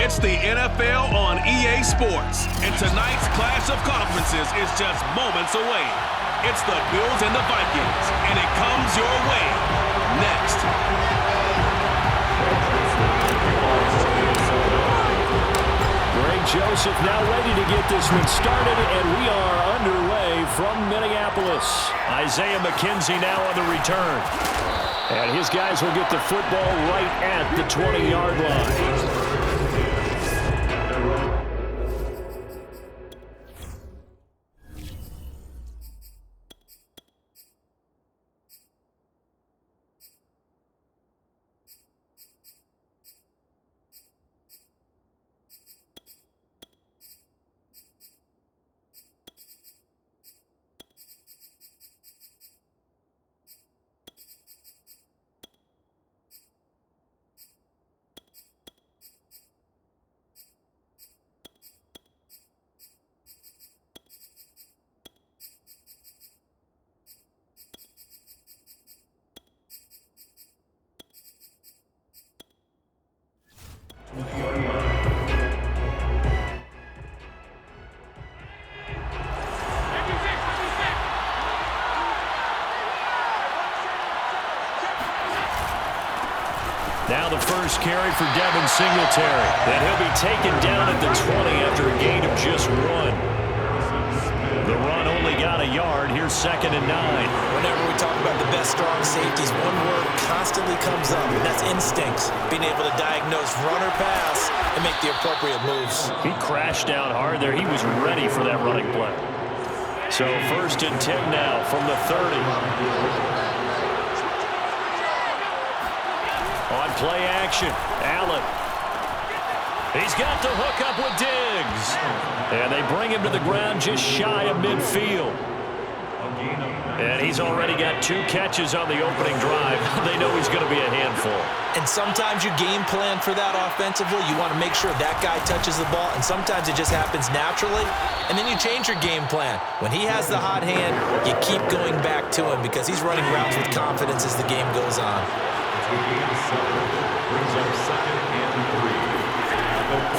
It's the NFL on EA Sports, and tonight's clash of conferences is just moments away. It's the Bills and the Vikings, and it comes your way next. Greg Joseph now ready to get this one started, and we are underway from Minneapolis. Isaiah McKenzie now on the return. And his guys will get the football right at the 20-yard line. Now the first carry for Devin Singletary. And he'll be taken down at the 20 after a gain of just 1. The run only got a yard. Here's 2nd and 9. Whenever we talk about the best strong safeties, one word constantly comes up, and that's instincts. Being able to diagnose run or pass and make the appropriate moves. He crashed down hard there. He was ready for that running play. So 1st and 10 now from the 30. On play action, Allen. He's got the hook up with Diggs. And they bring him to the ground just shy of midfield. And he's already got 2 catches on the opening drive. They know he's going to be a handful. And sometimes you game plan for that offensively. You want to make sure that guy touches the ball. And sometimes it just happens naturally. And then you change your game plan. When he has the hot hand, you keep going back to him because he's running routes with confidence as the game goes on.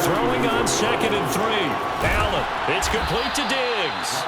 Throwing on 2nd and 3. Allen. It's complete to Diggs.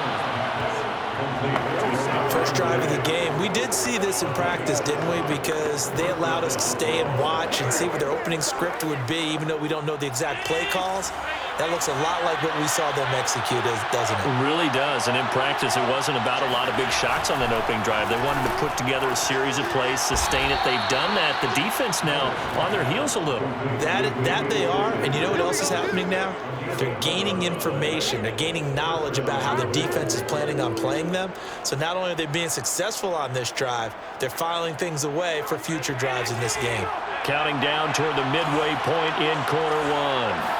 First drive of the game. We did see this in practice, didn't we? Because they allowed us to stay and watch and see what their opening script would be, even though we don't know the exact play calls. That looks a lot like what we saw them execute, doesn't it? It really does. And in practice, it wasn't about a lot of big shots on that opening drive. They wanted to put together a series of plays, sustain it. They've done that. The defense now on their heels a little. That they are. And you know what else is happening now? They're gaining information. They're gaining knowledge about how the defense is planning on playing them. So not only are they being successful on this drive, they're filing things away for future drives in this game. Counting down toward the midway point in quarter 1.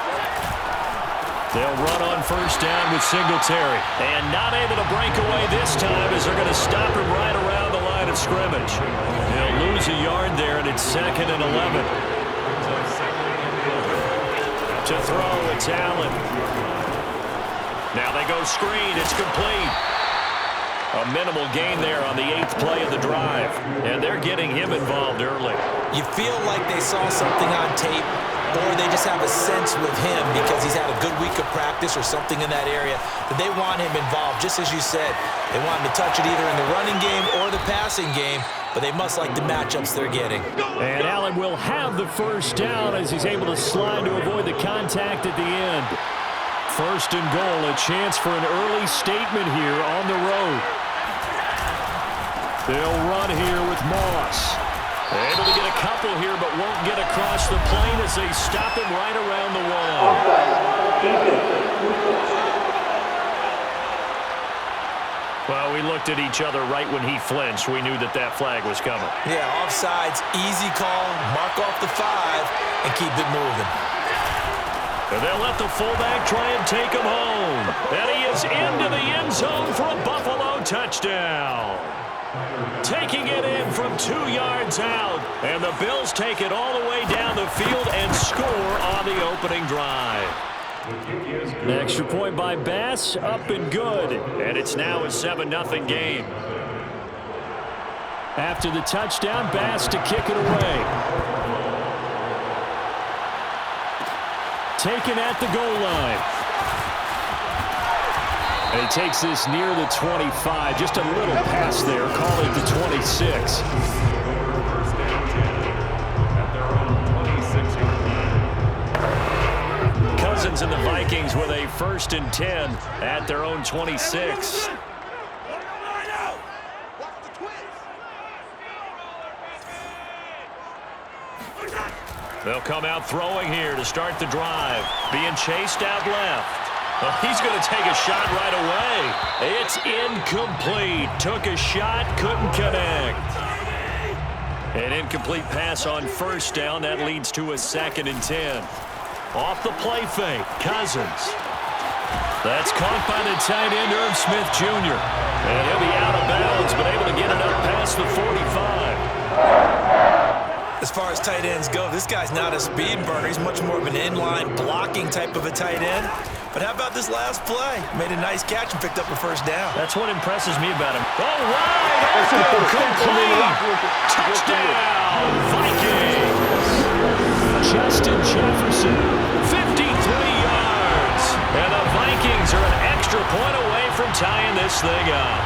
They'll run on 1st down with Singletary. And not able to break away this time as they're going to stop him right around the line of scrimmage. They'll lose a yard there, and it's 2nd and 11. To throw, it's Allen. Now they go screen. It's complete. A minimal gain there on the 8th play of the drive. And they're getting him involved early. You feel like they saw something on tape, or they just have a sense with him because he's had a good week of practice or something in that area that they want him involved. Just as you said, they want him to touch it either in the running game or the passing game, but they must like the matchups they're getting. And Allen will have the 1st down as he's able to slide to avoid the contact at the end. 1st and goal, a chance for an early statement here on the road. They'll run here with Moss. Able to get a couple here, but won't get across the plane as they stop him right around the wall. Well, we looked at each other right when he flinched. We knew that that flag was coming. Yeah, offsides, easy call, mark off the 5, and keep it moving. And they'll let the fullback try and take him home. And he is into the end zone for a Buffalo touchdown. Taking it in from 2 yards out. And the Bills take it all the way down the field and score on the opening drive. An extra point by Bass, up and good. And it's now a 7-0 game. After the touchdown, Bass to kick it away. taken at the goal line. And he takes this near the 25. Just a little pass there. Call it the 26. Cousins and the Vikings with a 1st and 10 at their own 26. They'll come out throwing here to start the drive. Being chased out left. Well, he's going to take a shot right away. It's incomplete. Took a shot, couldn't connect. An incomplete pass on 1st down. That leads to a 2nd and 10. Off the play fake, Cousins. That's caught by the tight end, Irv Smith Jr. And he'll be out of bounds, but able to get it up past the 45. As far as tight ends go, this guy's not a speed burner. He's much more of an inline blocking type of a tight end. But how about this last play? Made a nice catch and picked up a 1st down. That's what impresses me about him. All right, complete. Touchdown, Vikings. Justin Jefferson, 53 yards. And the Vikings are an extra point away from tying this thing up.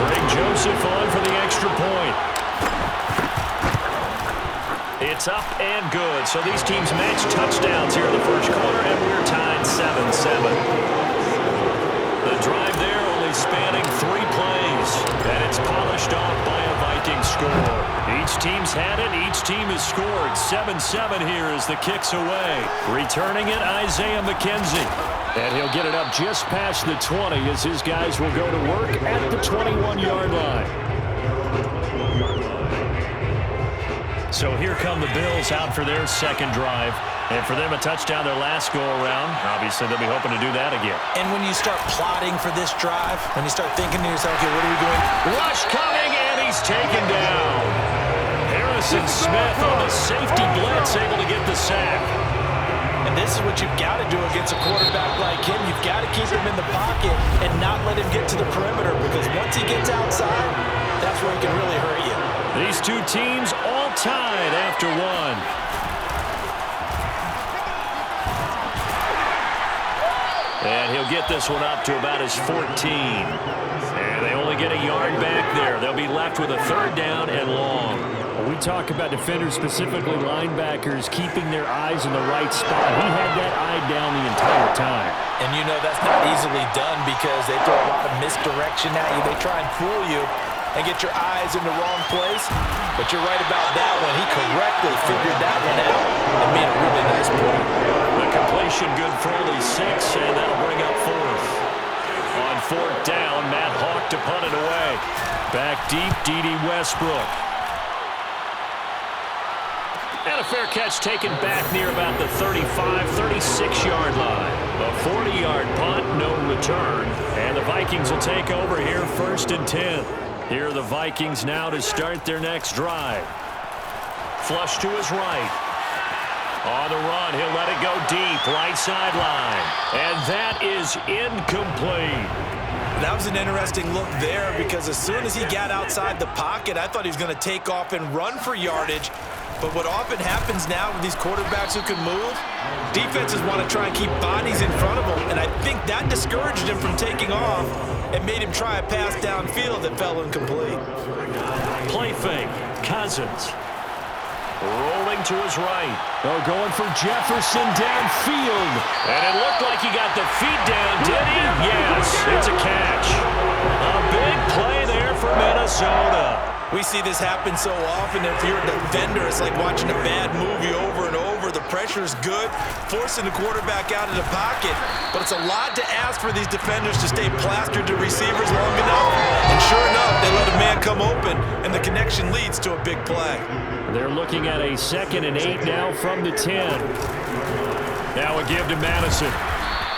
Greg Joseph on for the extra point. It's up and good. So these teams match touchdowns here in the 1st quarter, and we're tied 7-7. The drive there only spanning 3 plays, and it's polished off by a Viking score. Each team's had it. Each team has scored. 7-7 here as the kick's away. Returning it, Isaiah McKenzie. And he'll get it up just past the 20 as his guys will go to work at the 21-yard line. So here come the Bills out for their 2nd drive. And for them, a touchdown their last go-around. Obviously, they'll be hoping to do that again. And when you start plotting for this drive, when you start thinking to yourself, okay, what are we doing? Rush coming, and he's taken down. Harrison Smith on the safety blitz, able to get the sack. And this is what you've got to do against a quarterback like him. You've got to keep him in the pocket and not let him get to the perimeter, because once he gets outside, that's where he can really hurt you. These two teams all tied after 1. And he'll get this one up to about his 14. And they only get a yard back there. They'll be left with a 3rd down and long. We talk about defenders, specifically linebackers, keeping their eyes in the right spot. He had that eye down the entire time. And you know that's not easily done because they throw a lot of misdirection at you. They try and fool you and get your eyes in the wrong place. But you're right about that one. He correctly figured that one out and made a really nice play. The completion good for only 6, and that'll bring up 4th. On 4th down, Matt Hawk to punt it away. Back deep, D.D. Westbrook. And a fair catch taken back near about the 35, 36-yard line. A 40-yard punt, no return. And the Vikings will take over here 1st and 10. Here are the Vikings now to start their next drive. Flush to his right. On the run, he'll let it go deep, right sideline. And that is incomplete. That was an interesting look there because as soon as he got outside the pocket, I thought he was going to take off and run for yardage. But what often happens now with these quarterbacks who can move, defenses want to try and keep bodies in front of them. And I think that discouraged him from taking off and made him try a pass downfield that fell incomplete. Play fake, Cousins. Rolling to his right. Oh, going for Jefferson downfield. And it looked like he got the feet down, did he? Yes, it's a catch. A big play there for Minnesota. We see this happen so often. If you're a defender, it's like watching a bad movie over and over. The pressure is good, forcing the quarterback out of the pocket. But it's a lot to ask for these defenders to stay plastered to receivers long enough. And sure enough, they let a man come open, and the connection leads to a big play. They're looking at a 2nd and 8 now from the 10. Now a give to Madison.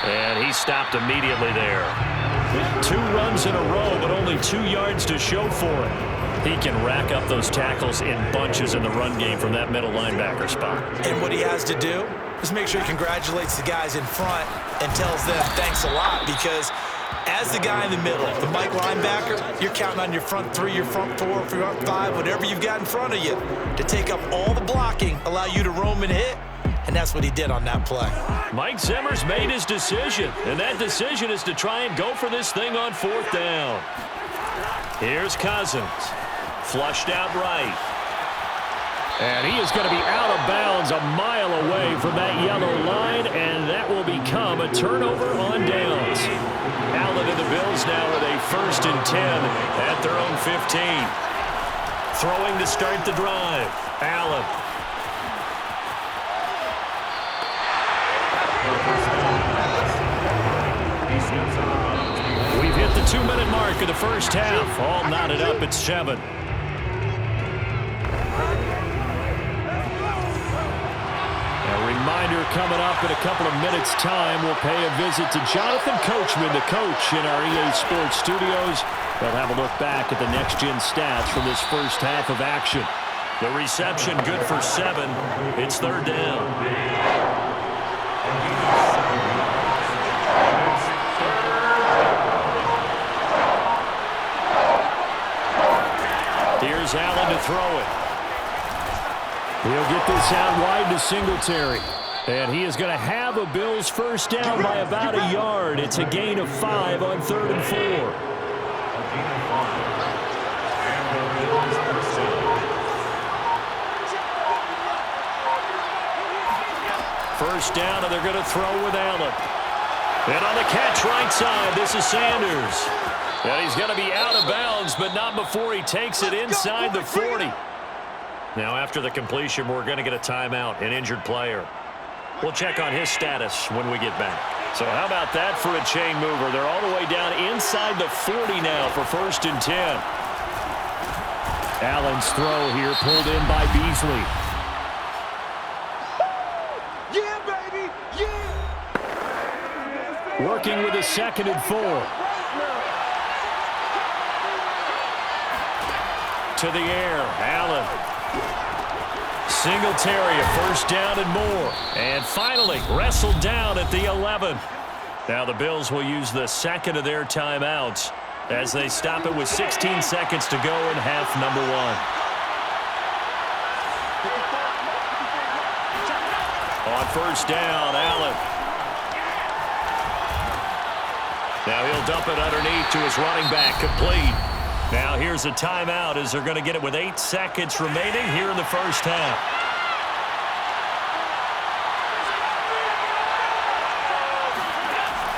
And he stopped immediately there. 2 runs in a row, but only 2 yards to show for it. He can rack up those tackles in bunches in the run game from that middle linebacker spot. And what he has to do is make sure he congratulates the guys in front and tells them thanks a lot, because as the guy in the middle, the Mike linebacker, you're counting on your front 3, your front 4, front 5, whatever you've got in front of you to take up all the blocking, allow you to roam and hit. and that's what he did on that play. Mike Zimmer's made his decision, and that decision is to try and go for this thing on 4th down. Here's Cousins. Flushed out right. And he is going to be out of bounds a mile away from that yellow line, and that will become a turnover on downs. Allen and the Bills now with a 1st and 10 at their own 15. Throwing to start the drive. Allen. We've hit the 2-minute mark of the first half. All knotted up at 7. A reminder coming up in a couple of minutes' time. We'll pay a visit to Jonathan Coachman, the coach in our EA Sports studios. They'll have a look back at the next-gen stats from this first half of action. The reception good for 7. It's 3rd down. Here's Allen to throw it. He'll get this out wide to Singletary. And he is going to have a Bills 1st down by about a yard. It's a gain of 5 on 3rd and 4. First down, and they're going to throw with Allen. And on the catch right side, this is Sanders. And he's going to be out of bounds, but not before he takes it inside the 40. Now, after the completion, we're going to get a timeout, an injured player. We'll check on his status when we get back. So how about that for a chain mover? They're all the way down inside the 40 now for 1st and 10. Allen's throw here pulled in by Beasley. Yeah, baby! Yeah! Working with a 2nd and 4. To the air, Allen. Singletary, a 1st down and more. And finally, wrestled down at the 11. Now the Bills will use the 2nd of their timeouts as they stop it with 16 seconds to go in half number 1. On 1st down, Allen. Now he'll dump it underneath to his running back, complete. Now here's a timeout as they're going to get it with 8 seconds remaining here in the first half.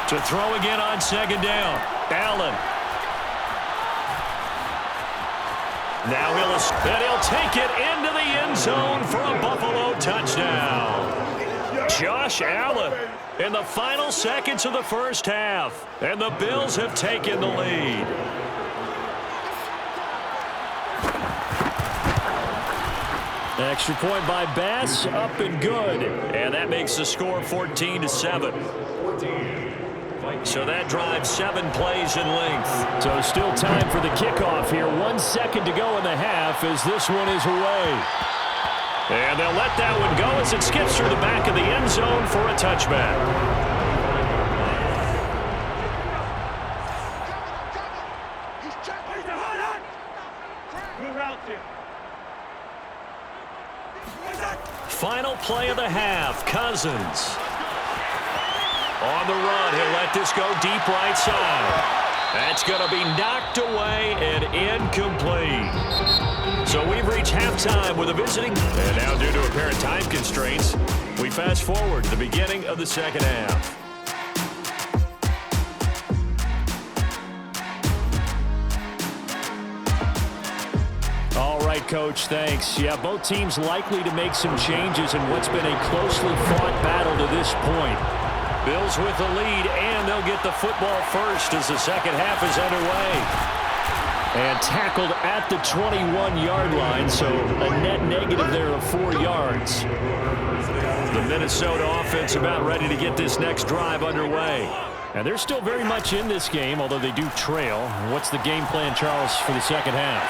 To throw again on 2nd down, Allen. Now he'll take it into the end zone for a Buffalo touchdown. Josh Allen in the final seconds of the first half, and the Bills have taken the lead. Extra point by Bass, up and good. And that makes the score 14-7. So that drives 7 plays in length. So still time for the kickoff here. 1 second to go in the half as this one is away. And they'll let that one go as it skips through the back of the end zone for a touchback. Final play of the half, Cousins. On the run, he'll let this go deep right side. That's going to be knocked away and incomplete. So we've reached halftime with a visiting. And now due to apparent time constraints, we fast forward to the beginning of the second half. All right, Coach, thanks. Yeah, both teams likely to make some changes in what's been a closely fought battle to this point. Bills with the lead, and they'll get the football first as the second half is underway. And tackled at the 21-yard line, so a net negative there of 4 yards. The Minnesota offense about ready to get this next drive underway. And they're still very much in this game, although they do trail. What's the game plan, Charles, for the second half?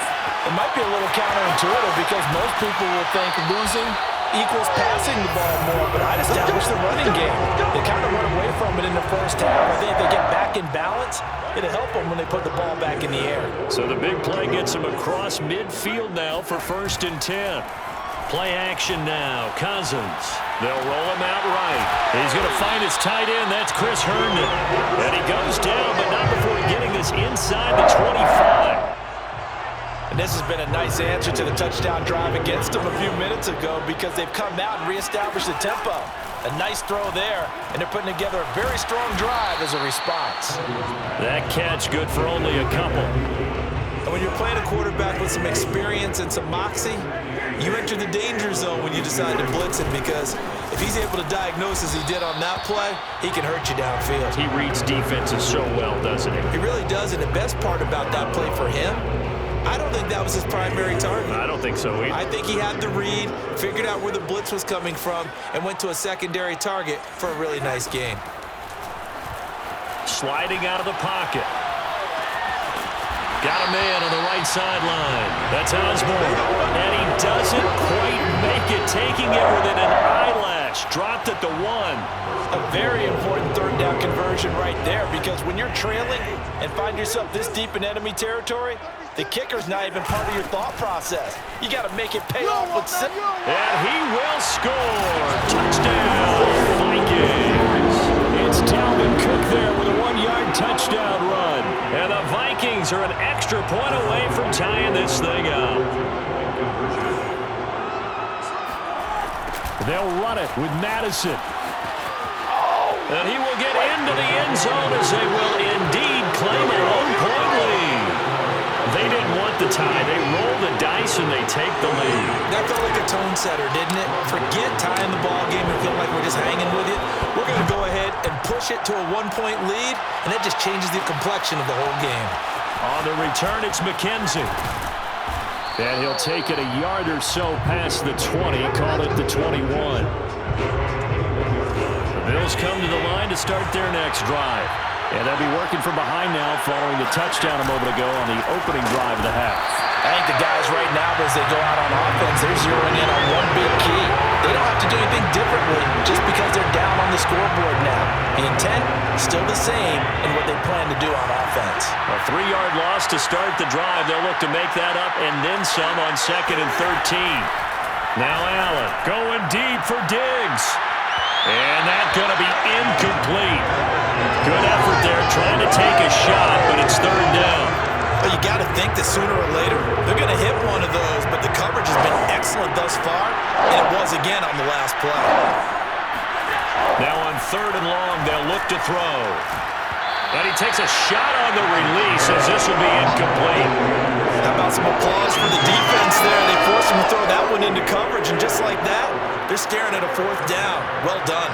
It might be a little counterintuitive because most people will think losing equals passing the ball more, but I'd establish the running game. They kind of went away from it in the first half. I think if they get back in balance, it'll help them when they put the ball back in the air. So the big play gets them across midfield now for 1st and 10. Play action now. Cousins. They'll roll him out right. He's going to find his tight end. That's Chris Herndon. And he goes down, but not before getting this inside the 25. And this has been a nice answer to the touchdown drive against them a few minutes ago because they've come out and reestablished the tempo. A nice throw there, and they're putting together a very strong drive as a response. That catch good for only a couple. And when you're playing a quarterback with some experience and some moxie, you enter the danger zone when you decide to blitz him because if he's able to diagnose as he did on that play, he can hurt you downfield. He reads defenses so well, doesn't he? He really does, and the best part about that play for him, I don't think that was his primary target. I don't think so either. I think he had the read, figured out where the blitz was coming from, and went to a secondary target for a really nice gain. Sliding out of the pocket. Got a man on the right sideline. That's Osborne. And he doesn't quite make it, taking it within an eyelash. Dropped at the 1. A very important third down conversion right there because when you're trailing and find yourself this deep in enemy territory, the kicker's not even part of your thought process. You got to make it pay off with and he will score. Touchdown, Vikings. It's Dalvin Cook there with a 1-yard touchdown run. And the Vikings are an extra point away from tying this thing up. They'll run it with Madison. And he will get into the end zone as they will indeed claim a one-point lead. They didn't want the tie. They roll the dice and they take the lead. That felt like a tone setter, didn't it? Forget tying the ball game and feel like we're just hanging with it. We're going to go ahead and push it to a one-point lead, and that just changes the complexion of the whole game. On the return, it's McKenzie. And he'll take it a yard or so past the 20, call it the 21. The Bills come to the line to start their next drive. And they'll be working from behind now following the touchdown a moment ago on the opening drive of the half. I think the guys right now, as they go out on offense, they're zeroing in on one big key. They don't have to do anything differently just because they're down on the scoreboard now. The intent, still the same in what they plan to do on offense. A 3-yard loss to start the drive. They'll look to make that up and then some on 2nd and 13. Now Allen going deep for Diggs. And that's going to be incomplete. Good effort there, trying to take a shot, but it's 3rd down. But you got to think that sooner or later, they're going to hit one of those, but the coverage has been excellent thus far, and it was again on the last play. Now on 3rd and long, they'll look to throw. And he takes a shot on the release as this will be incomplete. How about some applause for the defense there? They forced him to throw that one into coverage, and just like that, they're staring at a 4th down. Well done.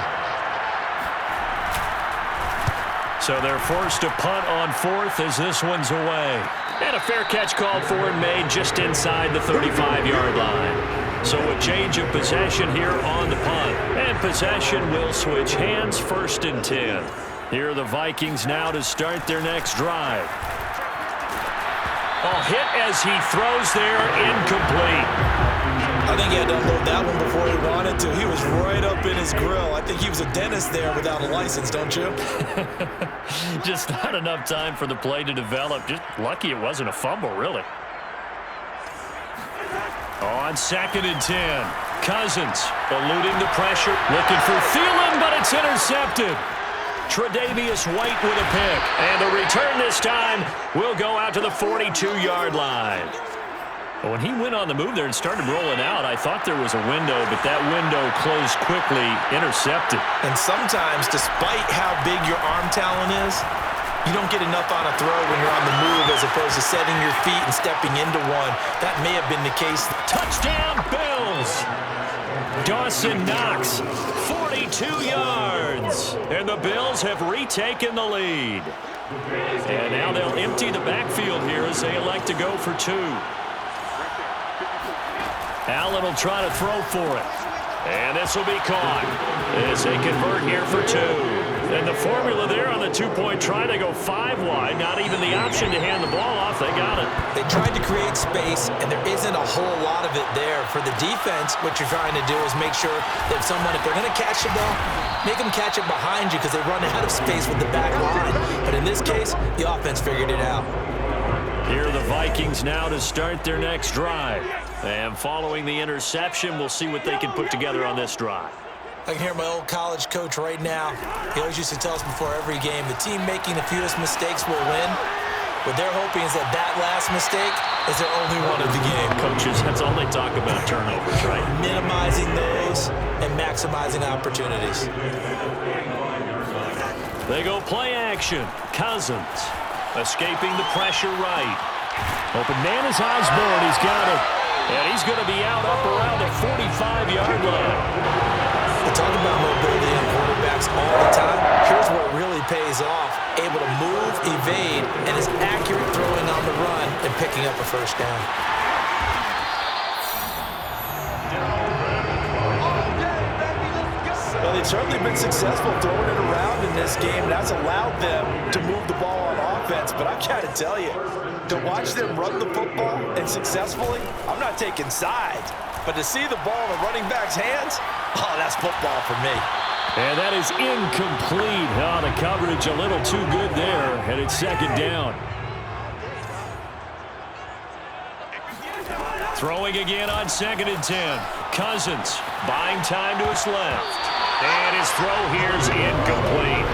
So they're forced to punt on 4th as this one's away. And a fair catch called for and made just inside the 35-yard line. So a change of possession here on the punt. And possession will switch hands, 1st and 10. Here are the Vikings now to start their next drive. A hit as he throws there, incomplete. I think he had to unload that one before he wanted to. He was right up in his grill. I think he was a dentist there without a license, don't you? Just not enough time for the play to develop. Just lucky it wasn't a fumble, really. On 2nd and 10, Cousins eluding the pressure, looking for Thielen, but it's intercepted. Tre'Davious White with a pick. And the return this time will go out to the 42-yard line. When he went on the move there and started rolling out, I thought there was a window, but that window closed quickly, intercepted. And sometimes, despite how big your arm talent is, you don't get enough on a throw when you're on the move as opposed to setting your feet and stepping into one. That may have been the case. Touchdown, Bills! Dawson Knox, 42 yards. And the Bills have retaken the lead. And now they'll empty the backfield here as they elect to go for 2. Allen will try to throw for it. And this will be caught as they convert here for 2. And the formula there on the 2-point try to go 5 wide. Not even the option to hand the ball off. They got it. They tried to create space, and there isn't a whole lot of it there. For the defense, what you're trying to do is make sure that someone, if they're going to catch the ball, make them catch it behind you because they run out of space with the back line. But in this case, the offense figured it out. Here are the Vikings now to start their next drive. And following the interception, we'll see what they can put together on this drive. I can hear my old college coach right now. He always used to tell us before every game, the team making the fewest mistakes will win. What they're hoping is that that last mistake is their only one of the game. Coaches, that's all they talk about, turnovers, right? Minimizing those and maximizing opportunities. They go play action. Cousins escaping the pressure right. Open man is Osborne. He's got it. And he's going to be out up around the 45-yard line. We talk about mobility in quarterbacks all the time. Here's where it really pays off. Able to move, evade, and is accurate throwing on the run and picking up a first down. Well, they've certainly been successful throwing it around in this game, and that's allowed them to move the ball on offense. But I got to tell you, to watch them run the football and successfully, I'm not taking sides. But to see the ball in the running back's hands, oh, that's football for me. And that is incomplete. Oh, the coverage a little too good there, and it's second down. Throwing again on 2nd and 10. Cousins buying time to his left. And his throw here is incomplete.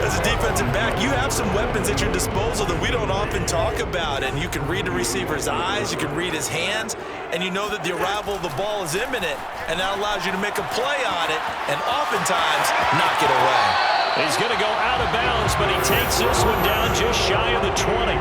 As a defensive back, you have some weapons at your disposal that we don't often talk about. And you can read the receiver's eyes, you can read his hands, and you know that the arrival of the ball is imminent. And that allows you to make a play on it and oftentimes knock it away. He's going to go out of bounds, but he takes this one down just shy of the 20.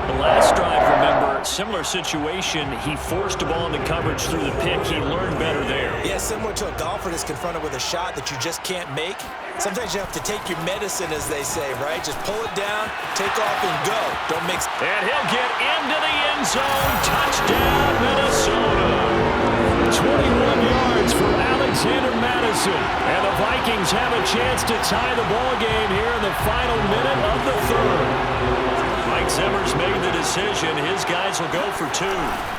The last drive, remember, similar situation. He forced the ball into coverage through the pick. He learned better there. Yeah, similar to a golfer that's confronted with a shot that you just can't make. Sometimes you have to take your medicine, as they say, right? Just pull it down, take off, and go. Don't make... And he'll get into the end zone. Touchdown, Minnesota. 21 yards for Alexander Madison. And the Vikings have a chance to tie the ball game here in the final minute of the third. Mike Zimmer's made the decision. His guys will go for 2.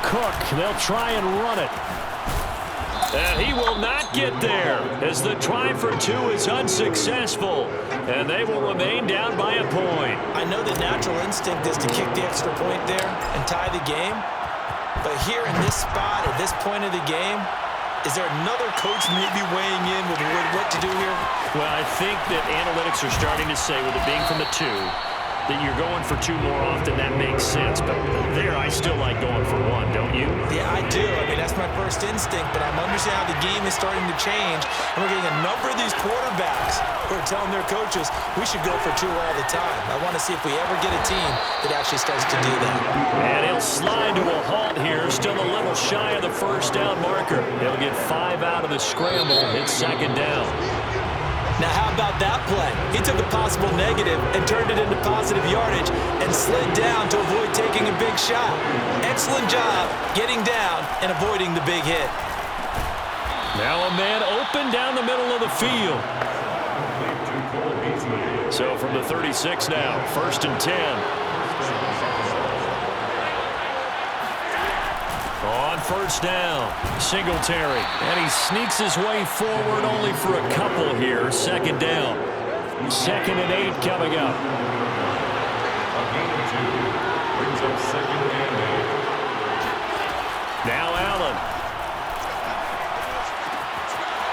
Cook, they'll try and run it. And he will not get there as the try for 2 is unsuccessful. And they will remain down by a point. I know the natural instinct is to kick the extra point there and tie the game. But here in this spot, at this point of the game, is there another coach maybe weighing in with what to do here? Well, I think that analytics are starting to say, with it being from the 2, that you're going for 2 more often. That makes sense. But there, I still like going for 1, don't you? Yeah, I do. I mean, that's my first instinct. But I'm understanding how the game is starting to change. And we're getting a number of these quarterbacks who are telling their coaches, we should go for 2 all the time. I want to see if we ever get a team that actually starts to do that. And he'll slide to a halt here. Still a little shy of the first down marker. He'll get 5 out of the scramble. It's second down. Now, how about that play? He took a possible negative and turned it into positive yardage and slid down to avoid taking a big shot. Excellent job getting down and avoiding the big hit. Now a man open down the middle of the field. So from the 36 now, 1st and 10. On first down, Singletary, and he sneaks his way forward only for a couple here. Second down. 2nd and 8 coming up. Now Allen.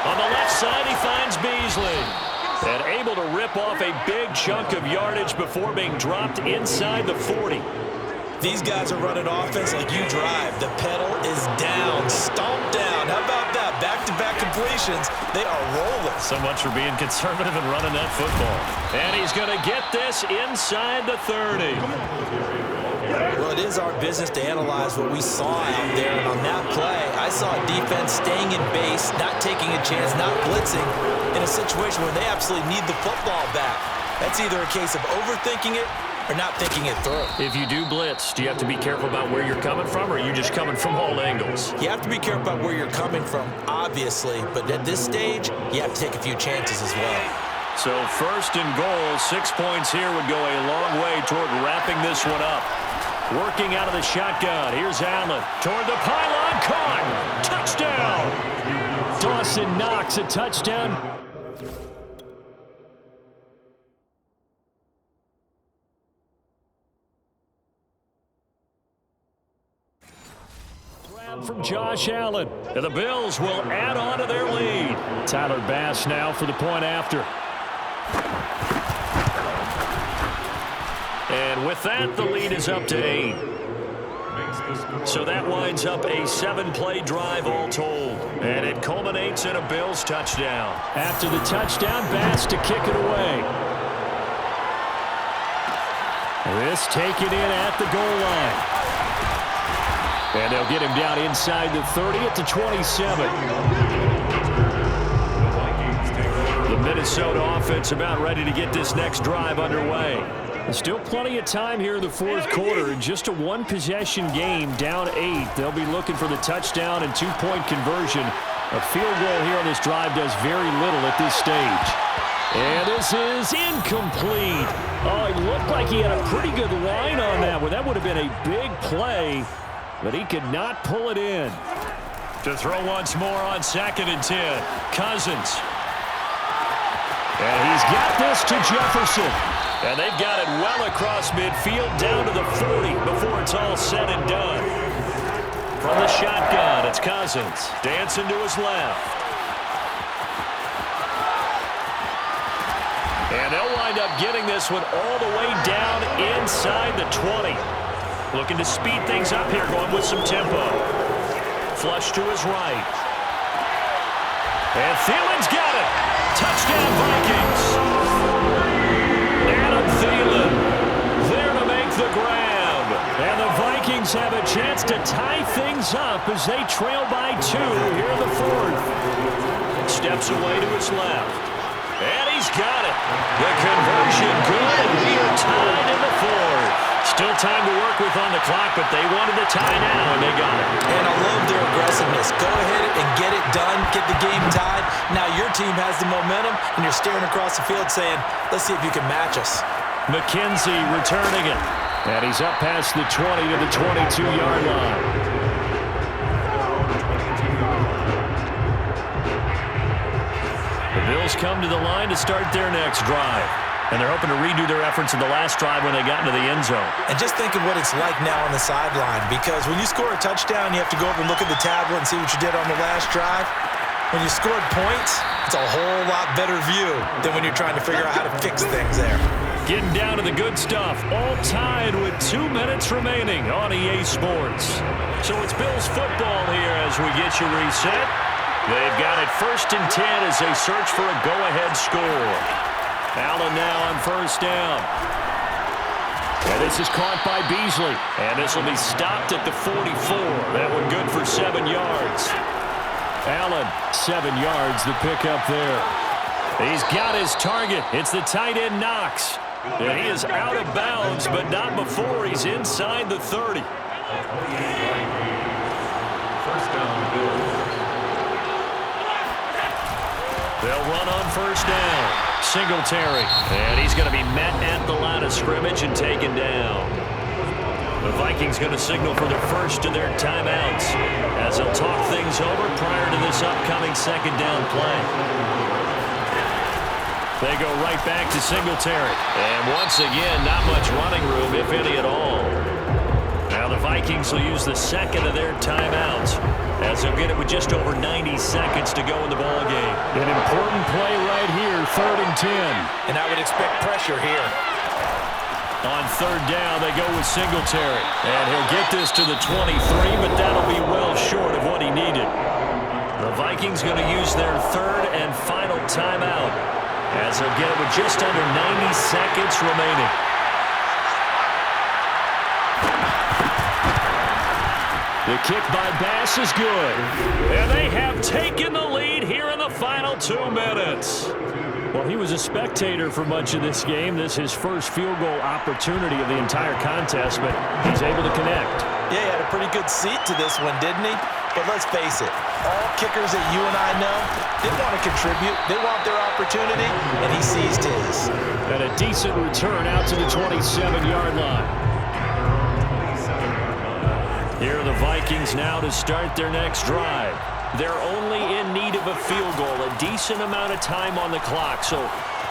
On the left side, he finds Beasley. And able to rip off a big chunk of yardage before being dropped inside the 40. These guys are running offense like you drive. The pedal is down, stomped down. How about that? Back-to-back completions. They are rolling. So much for being conservative and running that football. And he's going to get this inside the 30. Well, it is our business to analyze what we saw out there. And on that play, I saw a defense staying in base, not taking a chance, not blitzing, in a situation where they absolutely need the football back. That's either a case of overthinking it or not thinking it through. If you do blitz, do you have to be careful about where you're coming from, or are you just coming from all angles? You have to be careful about where you're coming from, obviously, but at this stage, you have to take a few chances as well. So 1st and goal, 6 points here would go a long way toward wrapping this one up. Working out of the shotgun, here's Allen toward the pylon, caught, touchdown! Dawson Knox, a touchdown. from Josh Allen. And the Bills will add on to their lead. Tyler Bass now for the point after. And with that, the lead is up to 8. So that winds up a 7-play drive all told. And it culminates in a Bills touchdown. After the touchdown, Bass to kick it away. This taken in at the goal line. And they'll get him down inside the 30 at the 27. The Minnesota offense about ready to get this next drive underway. There's still plenty of time here in the fourth quarter. Just a one-possession game, down 8. They'll be looking for the touchdown and two-point conversion. A field goal here on this drive does very little at this stage. And this is incomplete. Oh, it looked like he had a pretty good line on that one. That would have been a big play, but he could not pull it in. To throw once more on 2nd and 10. Cousins. And he's got this to Jefferson. And they've got it well across midfield down to the 40 before it's all said and done. From the shotgun, it's Cousins. Dancing to his left. And they'll wind up getting this one all the way down inside the 20. Looking to speed things up here, going with some tempo. Flush to his right. And Thielen's got it. Touchdown, Vikings. Adam Thielen there to make the grab. And the Vikings have a chance to tie things up as they trail by 2 here in the fourth. Steps away to his left. And he's got it. The conversion good, and we are tied in the fourth. Still time to work with on the clock, but they wanted to tie now, and they got it. And I love their aggressiveness. Go ahead and get it done, get the game tied. Now your team has the momentum, and you're staring across the field saying, let's see if you can match us. McKenzie returning it. And he's up past the 20 to the 22-yard line. The Bills come to the line to start their next drive. And they're hoping to redo their efforts in the last drive when they got into the end zone. And just think of what it's like now on the sideline, because when you score a touchdown, you have to go over and look at the tablet and see what you did on the last drive. When you scored points, it's a whole lot better view than when you're trying to figure out how to fix things there. Getting down to the good stuff, all tied with 2 minutes remaining on EA Sports. So it's Bills football here as we get you reset. They've got it 1st and 10 as they search for a go-ahead score. Allen now on 1st down. And this is caught by Beasley. And this will be stopped at the 44. That one good for 7 yards. Allen, 7 yards, the pickup there. He's got his target. It's the tight end Knox. And he is out of bounds, but not before he's inside the 30. They'll run on 1st down. Singletary. And he's going to be met at the line of scrimmage and taken down. The Vikings going to signal for the first of their timeouts as they'll talk things over prior to this upcoming 2nd down play. They go right back to Singletary. And once again, not much running room, if any at all. Now the Vikings will use the 2nd of their timeouts as they'll get it with just over 90 seconds to go in the ballgame. An important play right here, 3rd and 10. And I would expect pressure here. On 3rd down, they go with Singletary. And he'll get this to the 23, but that'll be well short of what he needed. The Vikings going to use their 3rd and final timeout as they'll get it with just under 90 seconds remaining. The kick by Bass is good. And they have taken the lead here in the final 2 minutes. Well, he was a spectator for much of this game. This is his first field goal opportunity of the entire contest, but he's able to connect. Yeah, he had a pretty good seat to this one, didn't he? But let's face it, all kickers that you and I know, they want to contribute. They want their opportunity, and he seized his. And a decent return out to the 27-yard line. Here are the Vikings now to start their next drive. They're only in need of a field goal, a decent amount of time on the clock. So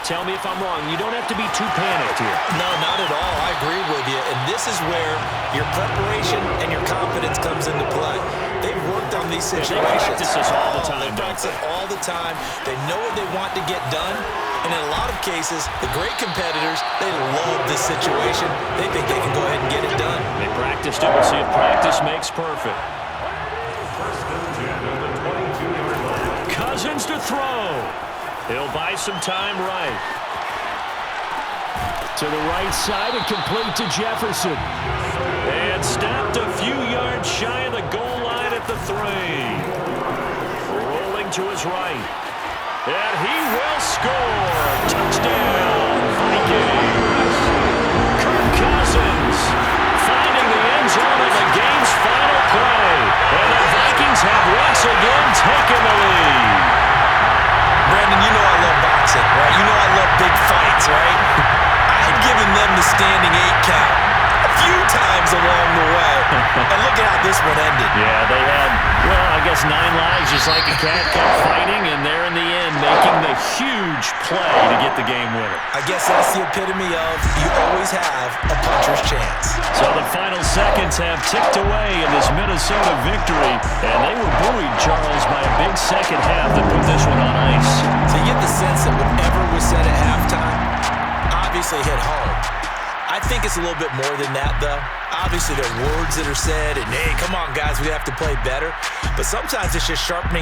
tell me if I'm wrong. You don't have to be too panicked here. No, not at all. I agree with you. And this is where your preparation and your confidence comes into play. They've worked on these situations. They practice this all the time. They practice it all the time. They know what they want to get done. And in a lot of cases, the great competitors, they love this situation. They think they can go ahead and get it done. They practiced it. We'll see if practice makes perfect. Cousins to throw. He'll buy some time right. To the right side and complete to Jefferson. And stopped a few yards shy of the goal line at the 3. Rolling to his right. And he will score. Touchdown, Vikings. Kirk Cousins finding the end zone in the game's final play. And the Vikings have once again taken the lead. Brandon, you know I love boxing, right? You know I love big fights, right? I've given them the standing 8 count a few times along the way. And look at how this one ended. Yeah, they had, well, I guess 9 lives just like a cat kept fighting, and they're in the end making the huge play to get the game winner. I guess that's the epitome of you always have a puncher's chance. So the final seconds have ticked away in this Minnesota victory, and they were buoyed, Charles, by a big second half that put this one on ice. So you get the sense that whatever was said at halftime obviously hit home. I think it's a little bit more than that, though. Obviously, there are words that are said, and, hey, come on, guys, we have to play better. But sometimes it's just sharpening